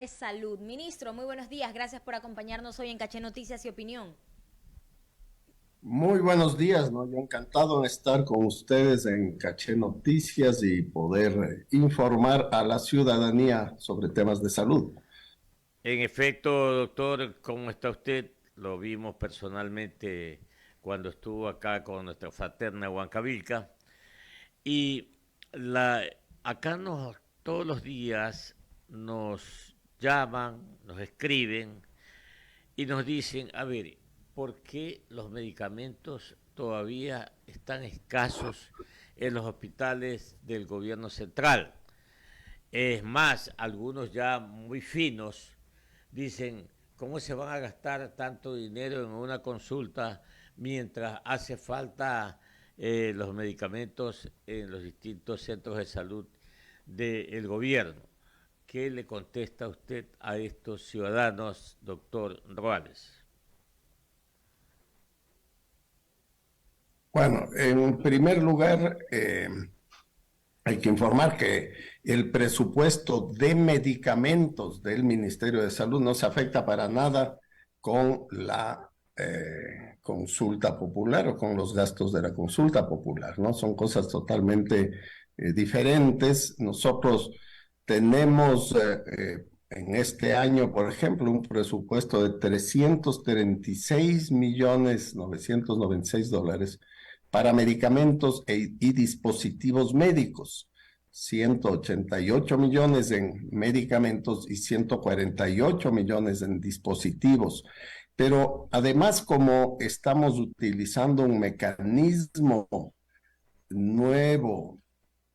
Salud. Ministro, muy buenos días. Gracias por acompañarnos hoy en Caché Noticias y Opinión. Muy buenos días, ¿no? Yo encantado de estar con ustedes en Caché Noticias y poder informar a la ciudadanía sobre temas de salud. En efecto, doctor, ¿cómo está usted? Lo vimos personalmente cuando estuvo acá con nuestra fraterna Huancavilca. Y la, acá todos los días nos llaman, nos escriben y nos dicen, a ver, ¿por qué los medicamentos todavía están escasos en los hospitales del gobierno central? Es más, algunos ya muy finos dicen, ¿cómo se van a gastar tanto dinero en una consulta mientras hace falta los medicamentos en los distintos centros de salud del gobierno? ¿Qué le contesta usted a estos ciudadanos, doctor Roales? Bueno, en primer lugar, hay que informar que el presupuesto de medicamentos del Ministerio de Salud no se afecta para nada con la consulta popular o con los gastos de la consulta popular, ¿no? Son cosas totalmente diferentes. Nosotros tenemos en este año, por ejemplo, un presupuesto de 336 millones 996 dólares para medicamentos y dispositivos médicos, 188 millones en medicamentos y 148 millones en dispositivos. Pero además, como estamos utilizando un mecanismo nuevo,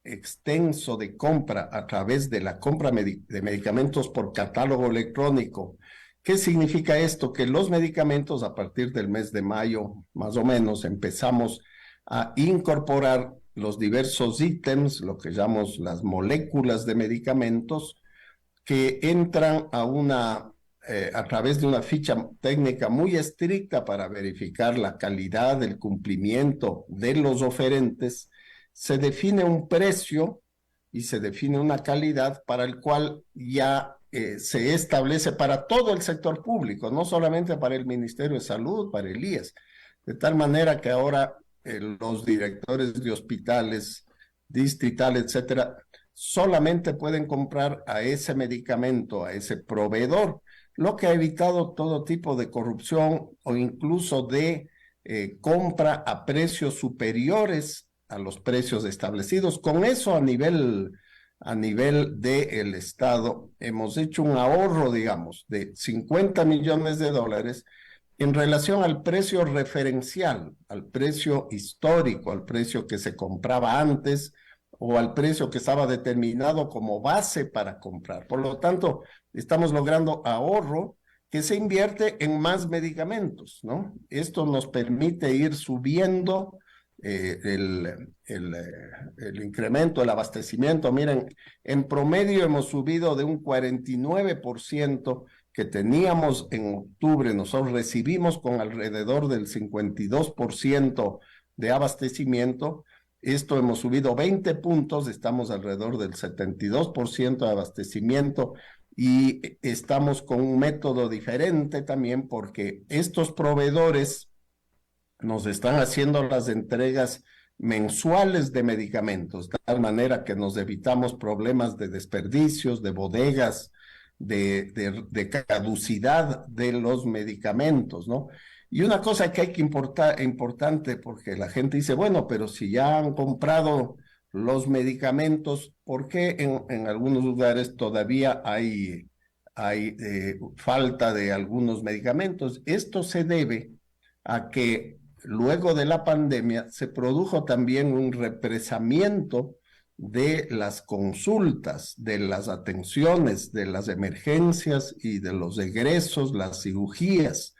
extenso de compra a través de la compra de medicamentos por catálogo electrónico. ¿Qué significa esto? Que los medicamentos a partir del mes de mayo, más o menos, empezamos a incorporar los diversos ítems, lo que llamamos las moléculas de medicamentos, que entran a través de una ficha técnica muy estricta para verificar la calidad, el cumplimiento de los oferentes. Se define un precio y se define una calidad para el cual ya se establece para todo el sector público, no solamente para el Ministerio de Salud, para el IES, de tal manera que ahora los directores de hospitales distritales, etcétera, solamente pueden comprar a ese medicamento, a ese proveedor, lo que ha evitado todo tipo de corrupción o incluso de compra a precios superiores a los precios establecidos. Con eso a nivel del Estado hemos hecho un ahorro, digamos, de 50 millones de dólares en relación al precio referencial, al precio histórico, al precio que se compraba antes o al precio que estaba determinado como base para comprar. Por lo tanto, estamos logrando ahorro que se invierte en más medicamentos, ¿no? Esto nos permite ir subiendo el incremento, el abastecimiento. Miren, en promedio hemos subido de un 49% que teníamos en octubre, nosotros recibimos con alrededor del 52% de abastecimiento. Esto hemos subido 20 puntos, estamos alrededor del 72% de abastecimiento y estamos con un método diferente también porque estos proveedores nos están haciendo las entregas mensuales de medicamentos, de tal manera que nos evitamos problemas de desperdicios, de bodegas, de caducidad de los medicamentos, ¿no? Y una cosa que hay que importar, importante, porque la gente dice, bueno, pero si ya han comprado los medicamentos, ¿por qué en algunos lugares todavía hay falta de algunos medicamentos? Esto se debe a que luego de la pandemia se produjo también un represamiento de las consultas, de las atenciones, de las emergencias y de los egresos, las cirugías.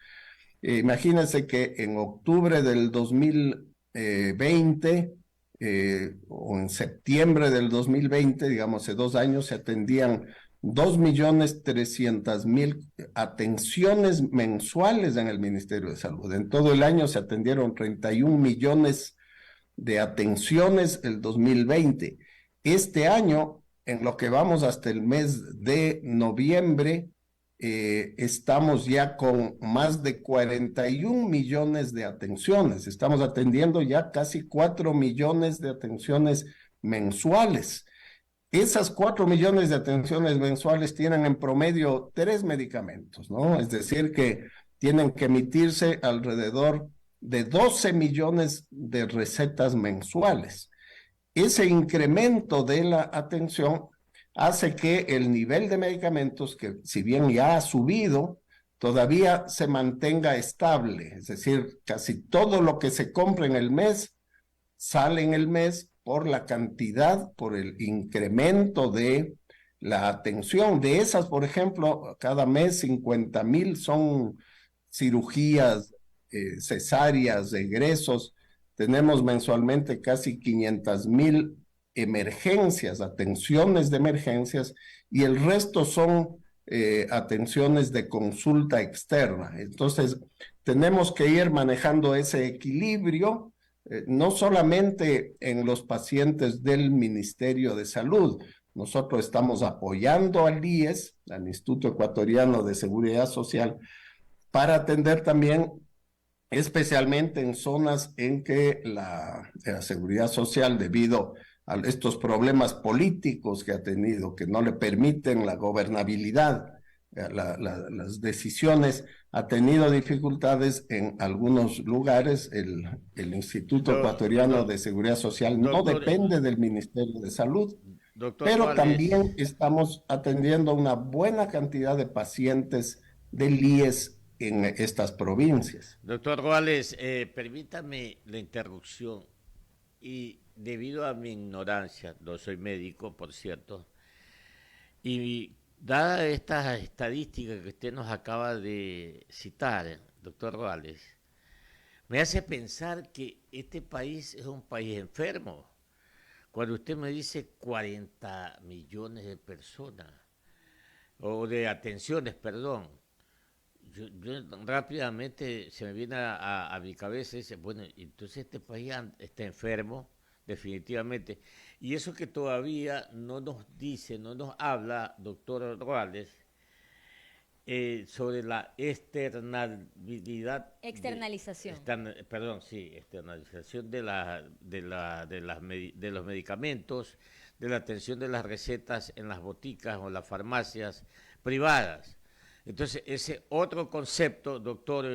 Imagínense que en octubre del 2020 o en septiembre del 2020, digamos, hace 2 años, se atendían 2.300.000 atenciones mensuales en el Ministerio de Salud. En todo el año se atendieron 31 millones de atenciones el 2020. Este año en lo que vamos hasta el mes de noviembre, estamos ya con más de 41 millones de atenciones. Estamos atendiendo ya casi 4 millones de atenciones mensuales. Esas 4 millones de atenciones mensuales tienen en promedio 3 medicamentos, ¿no? Es decir, que tienen que emitirse alrededor de 12 millones de recetas mensuales. Ese incremento de la atención hace que el nivel de medicamentos, que si bien ya ha subido, todavía se mantenga estable. Es decir, casi todo lo que se compra en el mes sale en el mes por la cantidad, por el incremento de la atención. De esas, por ejemplo, cada mes 50,000 son cirugías, cesáreas, egresos. Tenemos mensualmente casi 500,000 emergencias, atenciones de emergencias, y el resto son atenciones de consulta externa. Entonces, tenemos que ir manejando ese equilibrio, no solamente en los pacientes del Ministerio de Salud. Nosotros estamos apoyando al IES, al Instituto Ecuatoriano de Seguridad Social, para atender también especialmente en zonas en que la seguridad social, debido a estos problemas políticos que ha tenido, que no le permiten la gobernabilidad, las decisiones, ha tenido dificultades en algunos lugares. El Instituto Ecuatoriano de Seguridad Social no depende del Ministerio de Salud, pero también estamos atendiendo una buena cantidad de pacientes del IES en estas provincias. Doctor Ruales, permítame la interrupción, y debido a mi ignorancia, no soy médico, por cierto, y dada estas estadísticas que usted nos acaba de citar, doctor Ruales, me hace pensar que este país es un país enfermo. Cuando usted me dice 40 millones de personas, o de atenciones, perdón, yo rápidamente se me viene a mi cabeza y dice, bueno, entonces este país está enfermo, definitivamente. Y eso que todavía no nos dice, no nos habla, doctor Ruales, sobre la externalización. Externalización de los medicamentos, de la atención de las recetas en las boticas o las farmacias privadas. Entonces, ese otro concepto, doctor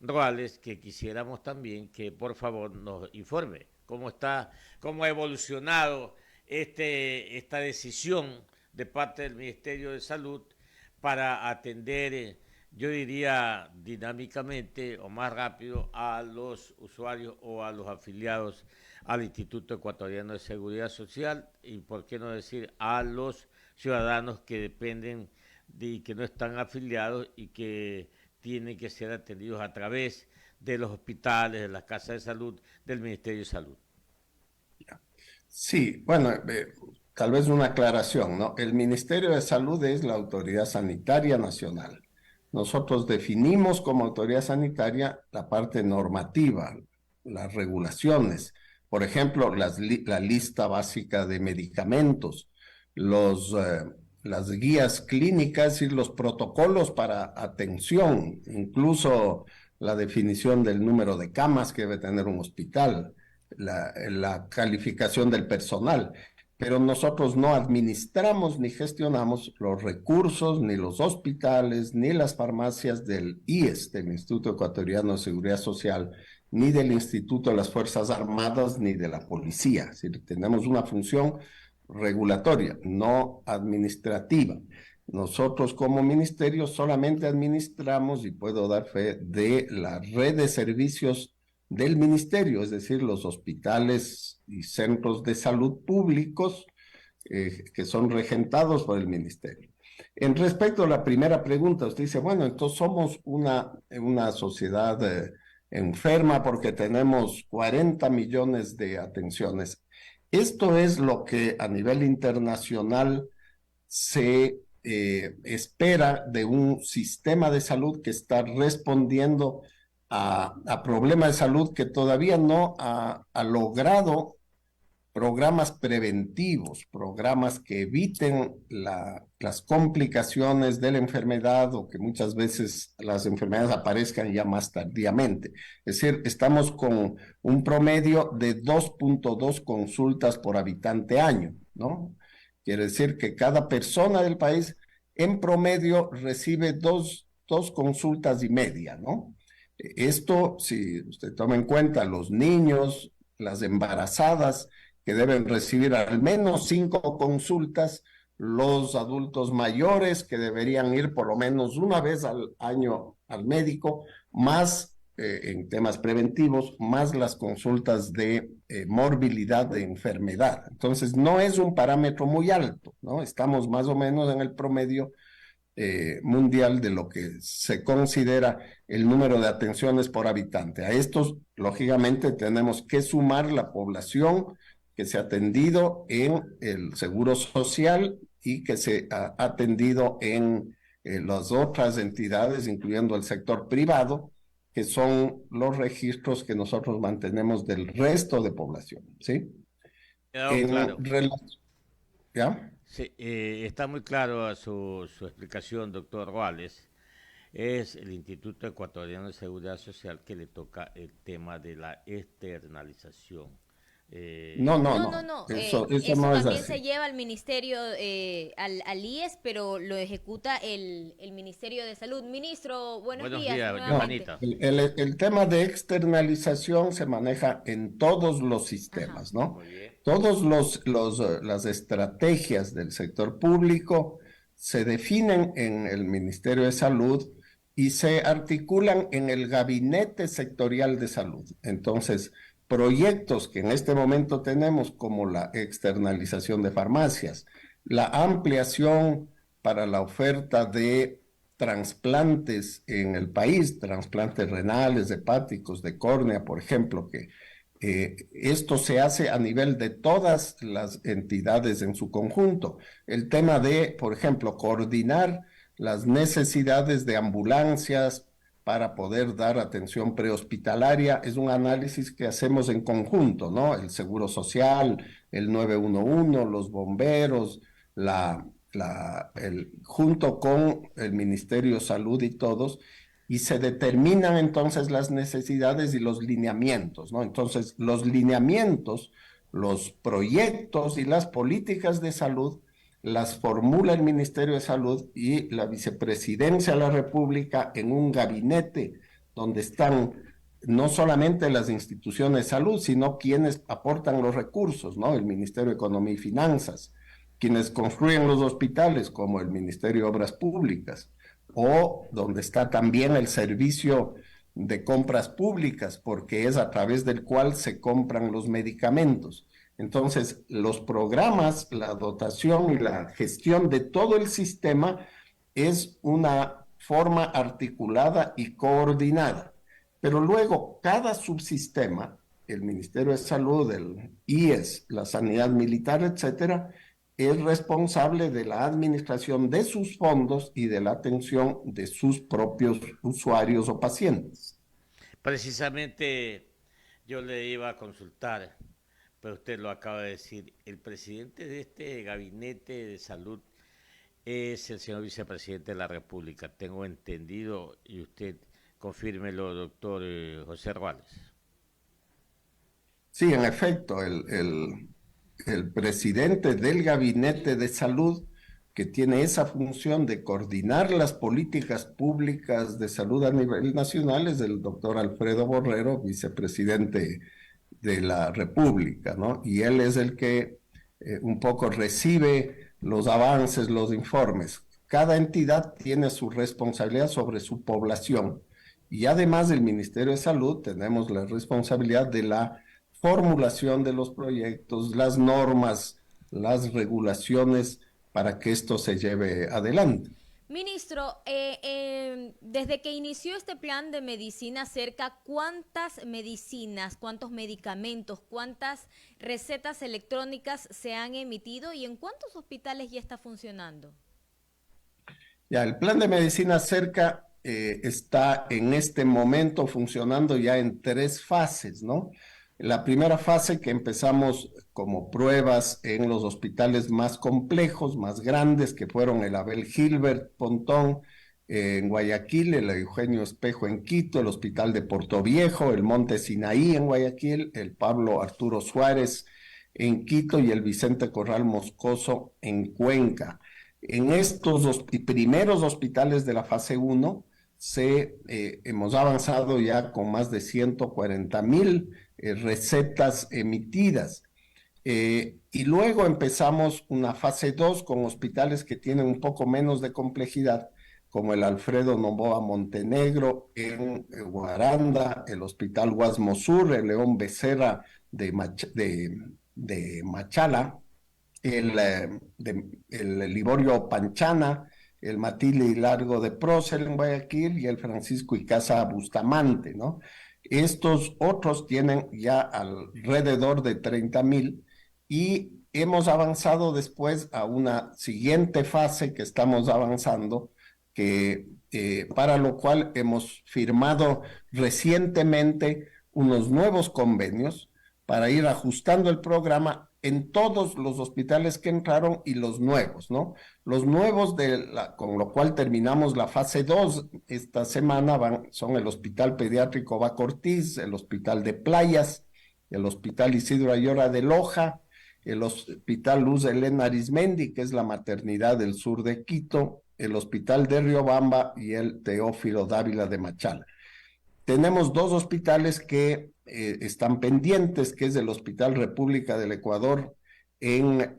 Ruales, que quisiéramos también que por favor nos informe cómo ha evolucionado esta decisión de parte del Ministerio de Salud para atender, yo diría, dinámicamente o más rápido a los usuarios o a los afiliados al Instituto Ecuatoriano de Seguridad Social, y por qué no decir a los ciudadanos que dependen y que no están afiliados y que tienen que ser atendidos a través de los hospitales, de las casas de salud, del Ministerio de Salud. Sí, bueno, tal vez una aclaración, ¿no? El Ministerio de Salud es la autoridad sanitaria nacional. Nosotros definimos como autoridad sanitaria la parte normativa, las regulaciones, por ejemplo, la lista básica de medicamentos, las guías clínicas y los protocolos para atención, incluso la definición del número de camas que debe tener un hospital, la calificación del personal. Pero nosotros no administramos ni gestionamos los recursos, ni los hospitales, ni las farmacias del IES, del Instituto Ecuatoriano de Seguridad Social, ni del Instituto de las Fuerzas Armadas, ni de la Policía. Es decir, tenemos una función regulatoria, no administrativa. Nosotros como ministerio solamente administramos, y puedo dar fe, de la red de servicios del ministerio, es decir, los hospitales y centros de salud públicos que son regentados por el ministerio. En respecto a la primera pregunta, usted dice, bueno, entonces somos una sociedad enferma porque tenemos 40 millones de atenciones. Esto es lo que a nivel internacional se espera de un sistema de salud que está respondiendo a problemas de salud que todavía no ha logrado programas preventivos, programas que eviten las complicaciones de la enfermedad o que muchas veces las enfermedades aparezcan ya más tardíamente. Es decir, estamos con un promedio de 2.2 consultas por habitante año, ¿no? Quiere decir que cada persona del país en promedio recibe dos consultas y media, ¿no? Esto, si usted toma en cuenta los niños, las embarazadas, que deben recibir al menos 5 consultas, los adultos mayores que deberían ir por lo menos una vez al año al médico, más en temas preventivos, más las consultas de morbilidad de enfermedad. Entonces, no es un parámetro muy alto, ¿no? Estamos más o menos en el promedio mundial de lo que se considera el número de atenciones por habitante. A estos, lógicamente, tenemos que sumar la población que se ha atendido en el Seguro Social y que se ha atendido en las otras entidades, incluyendo el sector privado, que son los registros que nosotros mantenemos del resto de población, ¿sí? Quedado claro. ¿Ya? Sí, está muy claro su explicación, doctor Ruales. Es el Instituto Ecuatoriano de Seguridad Social que le toca el tema de la externalización. No, no, No, no, no. no. Eso Eso no es también se así. lleva al ministerio, al IES, pero lo ejecuta el Ministerio de Salud. Ministro, buenos Buenos días días, No, nuevamente. Johanita. el tema de externalización se maneja en todos los Ajá. sistemas, ¿no? Muy bien. Todos las estrategias del sector público se definen en el Ministerio de Salud y se articulan en el Gabinete Sectorial de Salud. Entonces, proyectos que en este momento tenemos como la externalización de farmacias, la ampliación para la oferta de trasplantes en el país, trasplantes renales, hepáticos, de córnea, por ejemplo, que esto se hace a nivel de todas las entidades en su conjunto. El tema de, por ejemplo, coordinar las necesidades de ambulancias para poder dar atención prehospitalaria es un análisis que hacemos en conjunto, ¿no? El Seguro Social, el 911, los bomberos, junto con el Ministerio de Salud y todos, y se determinan entonces las necesidades y los lineamientos, ¿no? Entonces, los lineamientos, los proyectos y las políticas de salud las formula el Ministerio de Salud y la Vicepresidencia de la República en un gabinete donde están no solamente las instituciones de salud, sino quienes aportan los recursos, ¿no? El Ministerio de Economía y Finanzas, quienes construyen los hospitales, como el Ministerio de Obras Públicas, o donde está también el servicio de compras públicas, porque es a través del cual se compran los medicamentos. Entonces, los programas, la dotación y la gestión de todo el sistema es una forma articulada y coordinada. Pero luego, cada subsistema, el Ministerio de Salud, el IES, la Sanidad Militar, etcétera, es responsable de la administración de sus fondos y de la atención de sus propios usuarios o pacientes. Precisamente yo le iba a consultar, pero usted lo acaba de decir. El presidente de este gabinete de salud es el señor vicepresidente de la República. Tengo entendido, y usted confírmelo, doctor José Ruales. Sí, en efecto, el presidente del Gabinete de Salud, que tiene esa función de coordinar las políticas públicas de salud a nivel nacional, es el doctor Alfredo Borrero, vicepresidente de la República, ¿no? Y él es el que un poco recibe los avances, los informes. Cada entidad tiene su responsabilidad sobre su población. Y además del Ministerio de Salud, tenemos la responsabilidad de la formulación de los proyectos, las normas, las regulaciones para que esto se lleve adelante. Ministro, desde que inició este plan de medicina cerca, ¿cuántas medicinas, cuántos medicamentos, cuántas recetas electrónicas se han emitido y en cuántos hospitales ya está funcionando? Ya, el plan de medicina cerca está en este momento funcionando ya en 3 fases, ¿no? La primera fase que empezamos como pruebas en los hospitales más complejos, más grandes, que fueron el Abel Gilbert Pontón en Guayaquil, el Eugenio Espejo en Quito, el Hospital de Portoviejo, el Monte Sinaí en Guayaquil, el Pablo Arturo Suárez en Quito y el Vicente Corral Moscoso en Cuenca. En estos primeros hospitales de la fase 1 hemos avanzado ya con más de 140,000 recetas emitidas. Y luego empezamos una fase 2 con hospitales que tienen un poco menos de complejidad, como el Alfredo Noboa Montenegro en Guaranda, el Hospital Guasmo Sur, el León Becerra de Machala, el Liborio Panchana, el Matilde Largo de Prócer en Guayaquil y el Francisco Icaza Bustamante, ¿no? Estos otros tienen ya alrededor de 30,000 y hemos avanzado después a una siguiente fase que estamos avanzando, para lo cual hemos firmado recientemente unos nuevos convenios para ir ajustando el programa en todos los hospitales que entraron y los nuevos, ¿no? Los nuevos, con lo cual terminamos la fase 2 esta semana, son el Hospital Pediátrico Baco Ortiz, el Hospital de Playas, el Hospital Isidro Ayora de Loja, el Hospital Luz Elena Arizmendi, que es la maternidad del sur de Quito, el Hospital de Riobamba y el Teófilo Dávila de Machala. Tenemos dos hospitales que están pendientes, que es el Hospital República del Ecuador en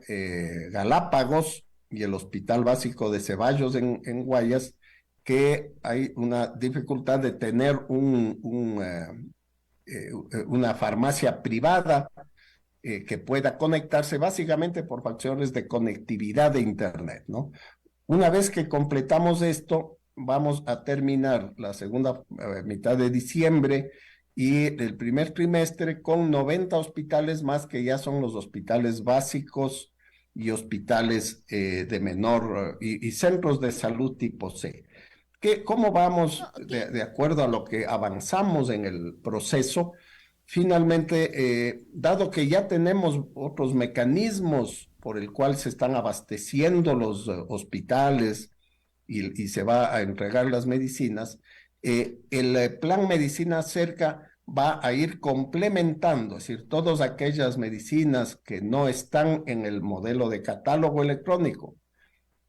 Galápagos y el Hospital Básico de Ceballos en Guayas, que hay una dificultad de tener una farmacia privada que pueda conectarse básicamente por factores de conectividad de Internet, ¿no? Una vez que completamos esto, vamos a terminar la segunda mitad de diciembre y el primer trimestre con 90 hospitales más, que ya son los hospitales básicos y hospitales de menor y centros de salud tipo C. ¿Cómo vamos de acuerdo a lo que avanzamos en el proceso? Finalmente, dado que ya tenemos otros mecanismos por el cual se están abasteciendo los hospitales y se va a entregar las medicinas, el plan Medicina Cerca va a ir complementando, es decir, todas aquellas medicinas que no están en el modelo de catálogo electrónico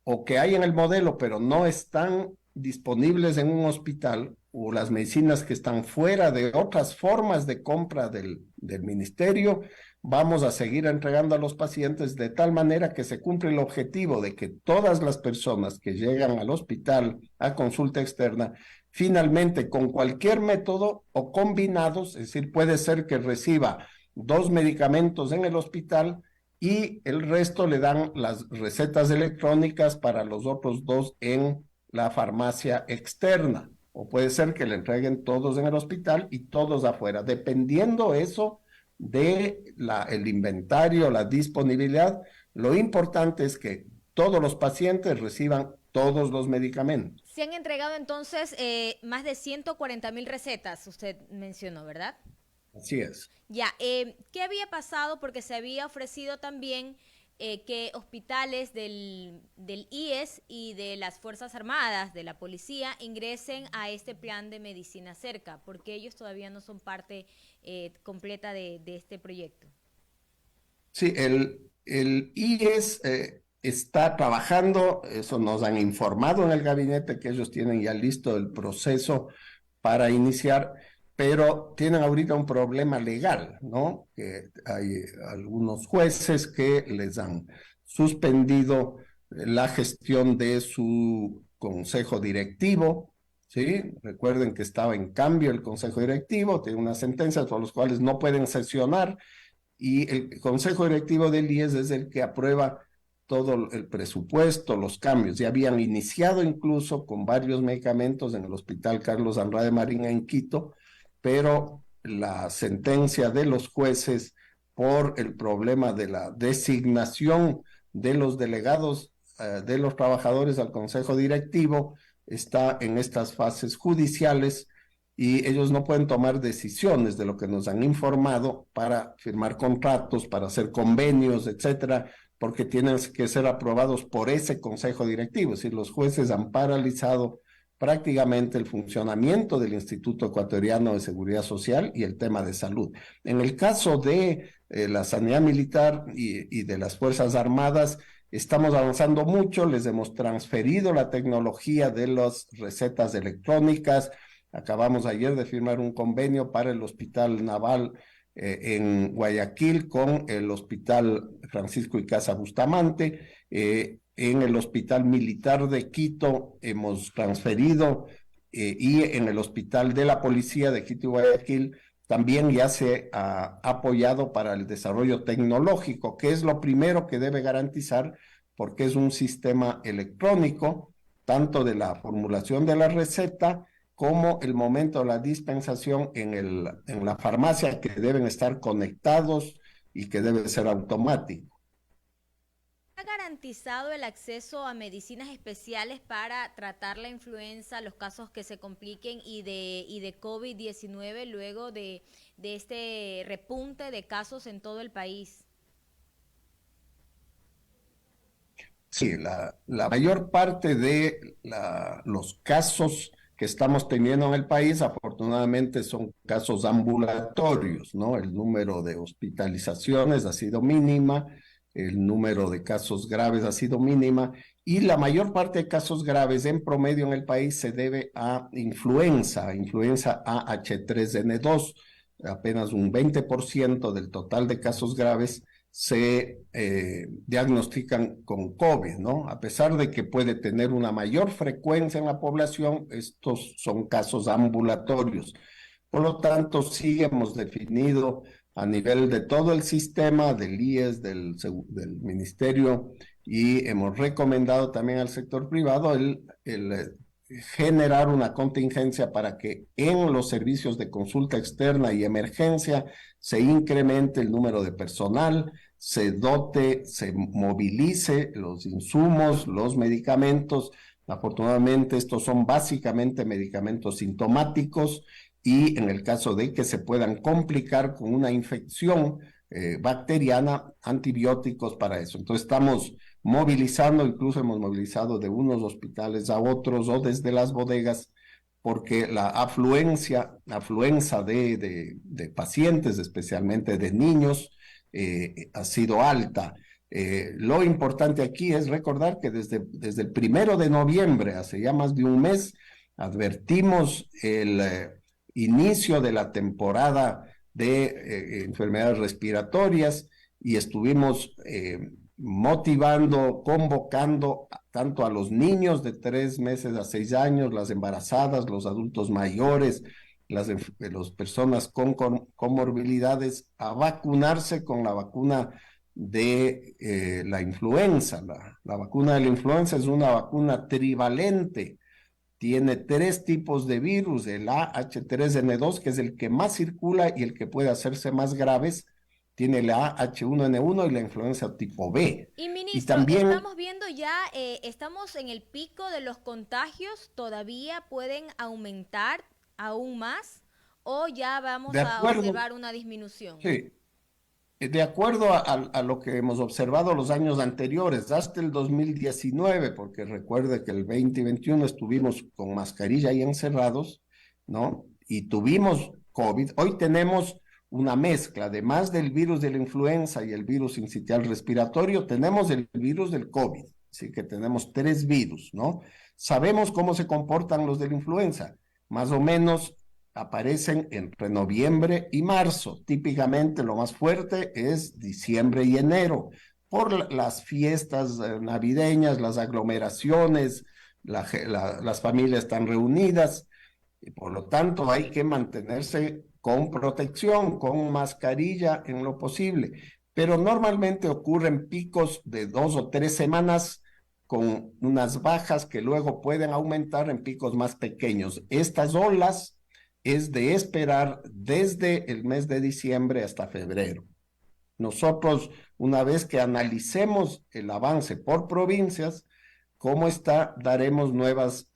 o que hay en el modelo pero no están disponibles en un hospital, o las medicinas que están fuera de otras formas de compra del ministerio, vamos a seguir entregando a los pacientes de tal manera que se cumple el objetivo de que todas las personas que llegan al hospital a consulta externa, finalmente con cualquier método o combinados, es decir, puede ser que reciba 2 medicamentos en el hospital y el resto le dan las recetas electrónicas para los otros 2 en la farmacia externa, o puede ser que le entreguen todos en el hospital y todos afuera, dependiendo eso de el inventario, la disponibilidad. Lo importante es que todos los pacientes reciban todos los medicamentos. Se han entregado entonces más de 140,000 recetas, usted mencionó, ¿verdad? Así es. Ya, ¿qué había pasado? Porque se había ofrecido también que hospitales del IES y de las Fuerzas Armadas, de la policía, ingresen a este plan de Medicina Cerca, porque ellos todavía no son parte completa de este proyecto. Sí, el IES está trabajando, eso nos han informado en el gabinete, que ellos tienen ya listo el proceso para iniciar, pero tienen ahorita un problema legal, ¿no? Que hay algunos jueces que les han suspendido la gestión de su consejo directivo, ¿sí? Recuerden que estaba en cambio el consejo directivo, tiene una sentencia por las cuales no pueden sesionar, y el consejo directivo del IES es el que aprueba todo el presupuesto, los cambios. Ya habían iniciado incluso con varios medicamentos en el Hospital Carlos Andrade Marín en Quito, pero la sentencia de los jueces por el problema de la designación de los delegados de los trabajadores al consejo directivo está en estas fases judiciales y ellos no pueden tomar decisiones de lo que nos han informado para firmar contratos, para hacer convenios, etcétera, porque tienen que ser aprobados por ese consejo directivo. Es decir, los jueces han paralizado prácticamente el funcionamiento del Instituto Ecuatoriano de Seguridad Social y el tema de salud. En el caso de la sanidad militar y de las Fuerzas Armadas, estamos avanzando mucho, les hemos transferido la tecnología de las recetas electrónicas. Acabamos ayer de firmar un convenio para el Hospital Naval en Guayaquil con el Hospital Francisco Icaza Bustamante. En el Hospital Militar de Quito hemos transferido y en el Hospital de la Policía de Quito y Guayaquil también ya se ha apoyado para el desarrollo tecnológico, que es lo primero que debe garantizar, porque es un sistema electrónico, tanto de la formulación de la receta como el momento de la dispensación en la farmacia, que deben estar conectados y que debe ser automático. ¿Ha garantizado el acceso a medicinas especiales para tratar la influenza, los casos que se compliquen y de COVID-19 luego de este repunte de casos en todo el país? Sí, la mayor parte de los casos que estamos teniendo en el país, afortunadamente, son casos ambulatorios, ¿no? El número de hospitalizaciones ha sido mínima, el número de casos graves ha sido mínima, y la mayor parte de casos graves en promedio en el país se debe a influenza AH3N2. Apenas un 20% del total de casos graves se diagnostican con COVID, ¿no? A pesar de que puede tener una mayor frecuencia en la población, estos son casos ambulatorios. Por lo tanto, sí hemos definido a nivel de todo el sistema del IES, del Ministerio, y hemos recomendado también al sector privado el generar una contingencia para que en los servicios de consulta externa y emergencia se incremente el número de personal, se dote, se movilice los insumos, los medicamentos. Afortunadamente, estos son básicamente medicamentos sintomáticos y en el caso de que se puedan complicar con una infección bacteriana, antibióticos para eso. Entonces estamos movilizando, incluso hemos movilizado de unos hospitales a otros o desde las bodegas, porque la afluencia de pacientes, especialmente de niños, ha sido alta. Lo importante aquí es recordar que desde el 1 de noviembre, hace ya más de un mes, advertimos el inicio de la temporada de enfermedades respiratorias y estuvimos motivando, convocando tanto a los niños de 3 meses a 6 años, las embarazadas, los adultos mayores, las personas con comorbilidades a vacunarse con la vacuna de la influenza. La vacuna de la influenza es una vacuna trivalente. Tiene 3 tipos de virus, el AH3N2, que es el que más circula y el que puede hacerse más graves. Tiene la H1N1 y la influenza tipo B. Y ministro, y también estamos viendo ya, estamos en el pico de los contagios, ¿todavía pueden aumentar aún más o ya vamos a observar una disminución? Sí, de acuerdo a lo que hemos observado los años anteriores, hasta el 2019, porque recuerde que el 2021 estuvimos con mascarilla y encerrados, ¿no? Y tuvimos COVID. Hoy tenemos una mezcla, además del virus de la influenza y el virus sincitial respiratorio, tenemos el virus del COVID, así que tenemos 3 virus, ¿no? Sabemos cómo se comportan los de la influenza, más o menos aparecen entre noviembre y marzo. Típicamente lo más fuerte es diciembre y enero, por las fiestas navideñas, las aglomeraciones, las familias están reunidas, y por lo tanto hay que mantenerse con protección, con mascarilla en lo posible. Pero normalmente ocurren picos de 2 o 3 semanas con unas bajas que luego pueden aumentar en picos más pequeños. Estas olas es de esperar desde el mes de diciembre hasta febrero. Nosotros, una vez que analicemos el avance por provincias, cómo está, daremos nuevas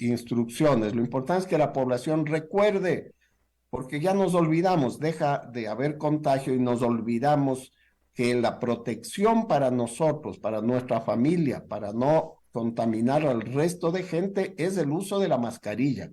instrucciones. Lo importante es que la población recuerde, porque ya nos olvidamos, deja de haber contagio y nos olvidamos que la protección para nosotros, para nuestra familia, para no contaminar al resto de gente, es el uso de la mascarilla.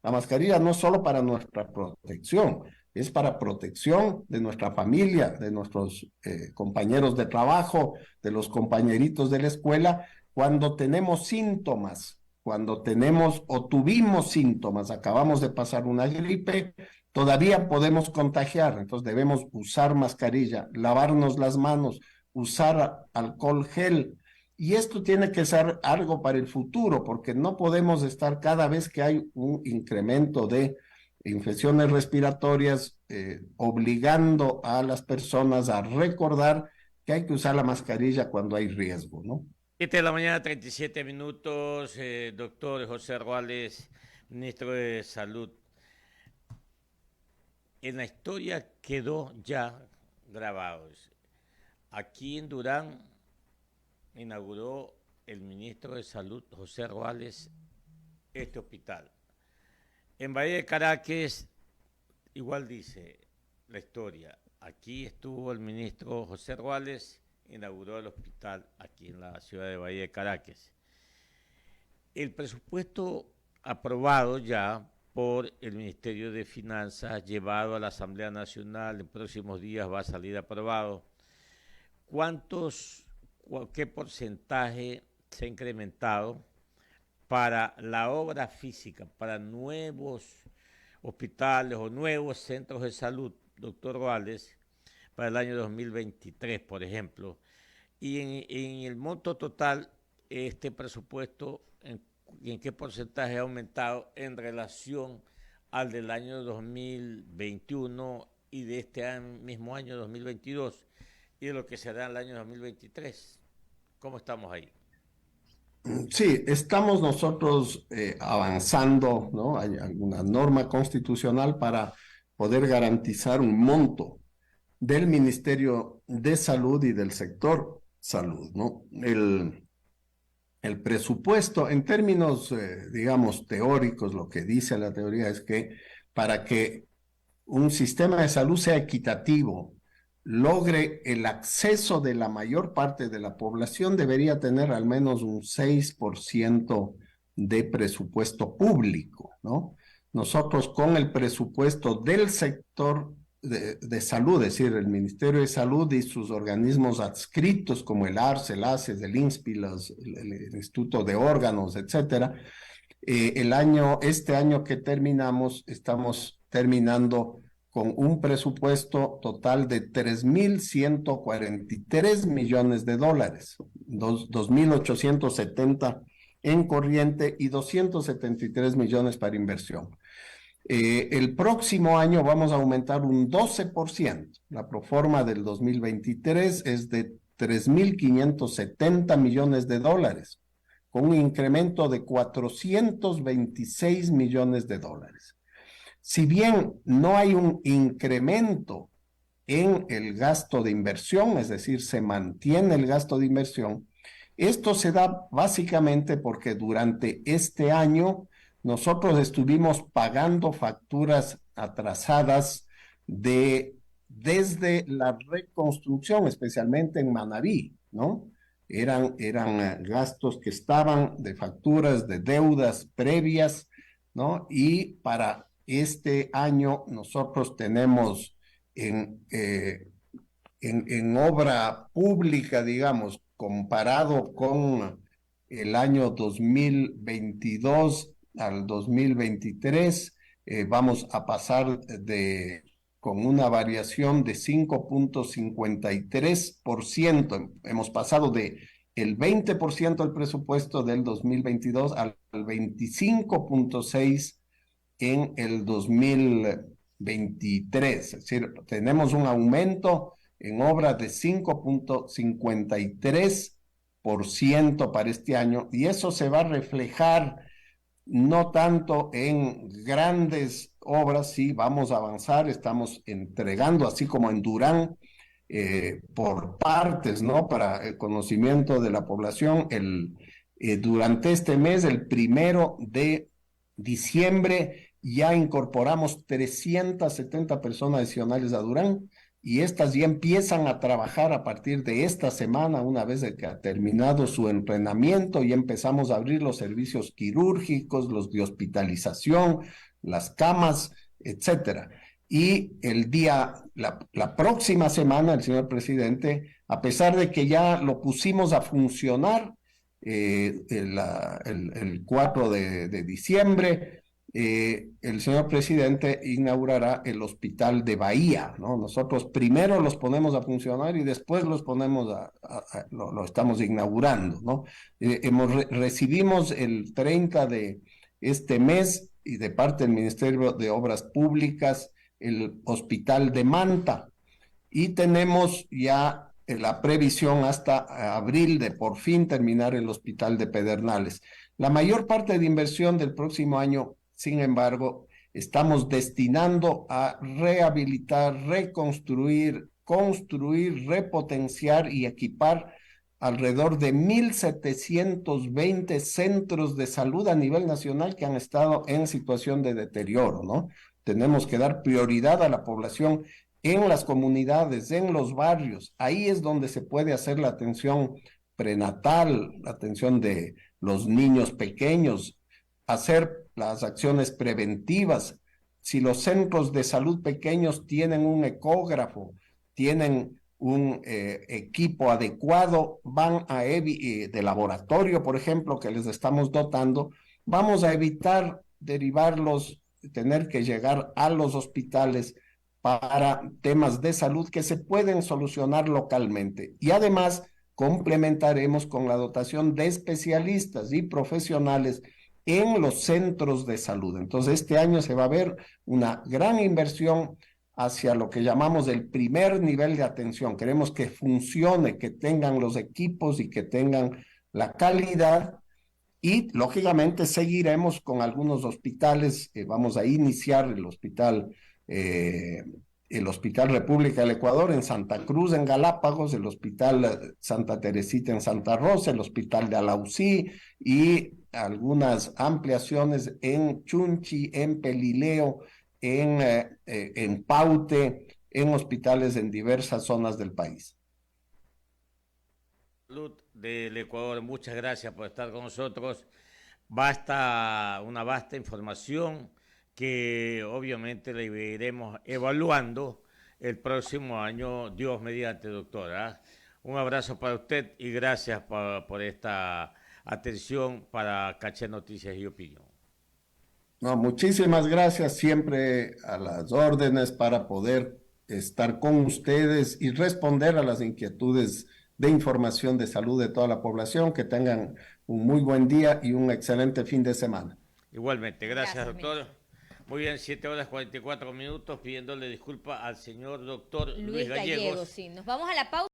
La mascarilla no es solo para nuestra protección, es para protección de nuestra familia, de nuestros compañeros de trabajo, de los compañeritos de la escuela, cuando tenemos síntomas, cuando tenemos o tuvimos síntomas, acabamos de pasar una gripe, todavía podemos contagiar, entonces debemos usar mascarilla, lavarnos las manos, usar alcohol gel. Y esto tiene que ser algo para el futuro, porque no podemos estar cada vez que hay un incremento de infecciones respiratorias, obligando a las personas a recordar que hay que usar la mascarilla cuando hay riesgo, ¿no? 7 de la mañana, 37 minutos, doctor José Ruales, ministro de Salud. En la historia quedó ya grabado. Aquí en Durán inauguró el ministro de Salud, José Ruales, este hospital. En Bahía de Caracas, igual dice la historia. Aquí estuvo el ministro José Ruales, inauguró el hospital aquí en la ciudad de Bahía de Caracas. El presupuesto aprobado ya por el Ministerio de Finanzas, llevado a la Asamblea Nacional, en próximos días va a salir aprobado. ¿Qué porcentaje se ha incrementado para la obra física, para nuevos hospitales o nuevos centros de salud, doctor Ruales, para el año 2023, por ejemplo? Y en el monto total, este presupuesto, ¿en qué porcentaje ha aumentado en relación al del año 2021 y de este mismo año 2022 y de lo que será el año 2023? ¿Cómo estamos ahí? Sí, estamos nosotros avanzando, ¿no? Hay alguna norma constitucional para poder garantizar un monto del Ministerio de Salud y del sector salud, ¿no? El presupuesto, en términos, digamos, teóricos, lo que dice la teoría es que para que un sistema de salud sea equitativo, logre el acceso de la mayor parte de la población, debería tener al menos un 6% de presupuesto público, ¿no? Nosotros con el presupuesto del sector de salud, es decir, el Ministerio de Salud y sus organismos adscritos como el ARS, el ACES, el INSPI, el Instituto de Órganos, etcétera, este año que terminamos, estamos terminando con un presupuesto total de 3.143 millones de dólares, 2.870 en corriente y 273 millones para inversión. El próximo año vamos a aumentar un 12%. La proforma del 2023 es de 3.570 millones de dólares, con un incremento de 426 millones de dólares. Si bien no hay un incremento en el gasto de inversión, es decir, se mantiene el gasto de inversión, esto se da básicamente porque durante este año nosotros estuvimos pagando facturas atrasadas desde la reconstrucción, especialmente en Manabí, ¿no? Eran gastos que estaban de facturas, de deudas previas, ¿no? Y para este año nosotros tenemos en obra pública, digamos, comparado con el año 2022 al 2023, vamos a pasar con una variación de 5.53%. Hemos pasado el 20% del presupuesto del 2022 al 25.6% en el 2023. Es decir, tenemos un aumento en obra de 5.53% para este año, y eso se va a reflejar no tanto en grandes obras. Sí, vamos a avanzar, estamos entregando, así como en Durán, por partes, ¿no? Para el conocimiento de la población, Durante este mes, el 1 de diciembre, ya incorporamos 370 personas adicionales a Durán y estas ya empiezan a trabajar a partir de esta semana, una vez de que ha terminado su entrenamiento, y empezamos a abrir los servicios quirúrgicos, los de hospitalización, las camas, etcétera. Y la próxima semana, el señor presidente, a pesar de que ya lo pusimos a funcionar, el 4 de diciembre, el señor presidente inaugurará el hospital de Bahía, ¿no? Nosotros primero los ponemos a funcionar y después los ponemos lo estamos inaugurando, ¿no? Recibimos el 30 de este mes y de parte del Ministerio de Obras Públicas el hospital de Manta, y tenemos ya la previsión hasta abril de por fin terminar el hospital de Pedernales. La mayor parte de inversión del próximo año, sin embargo, estamos destinando a rehabilitar, reconstruir, construir, repotenciar y equipar alrededor de 1,720 centros de salud a nivel nacional que han estado en situación de deterioro, ¿no? Tenemos que dar prioridad a la población en las comunidades, en los barrios. Ahí es donde se puede hacer la atención prenatal, la atención de los niños pequeños, hacer las acciones preventivas. Si los centros de salud pequeños tienen un ecógrafo, tienen un equipo adecuado, de laboratorio, por ejemplo, que les estamos dotando, vamos a evitar derivarlos, tener que llegar a los hospitales para temas de salud que se pueden solucionar localmente. Y además complementaremos con la dotación de especialistas y profesionales en los centros de salud. Entonces, este año se va a ver una gran inversión hacia lo que llamamos el primer nivel de atención. Queremos que funcione, que tengan los equipos y que tengan la calidad. Y lógicamente seguiremos con algunos hospitales. Vamos a iniciar el Hospital República del Ecuador en Santa Cruz, en Galápagos, el Hospital Santa Teresita en Santa Rosa, el Hospital de Alausí y algunas ampliaciones en Chunchi, en Pelileo, en Paute, en hospitales en diversas zonas del país. Salud del Ecuador, muchas gracias por estar con nosotros. Una vasta información que obviamente la iremos evaluando el próximo año, Dios mediante, doctora. Un abrazo para usted y gracias por esta atención para Caché Noticias y Opinión. No, muchísimas gracias, siempre a las órdenes para poder estar con ustedes y responder a las inquietudes de información de salud de toda la población. Que tengan un muy buen día y un excelente fin de semana. Igualmente, gracias doctor. Muy bien, 7:44, pidiéndole disculpas al señor doctor Luis Gallegos. Sí. Nos vamos a la pausa.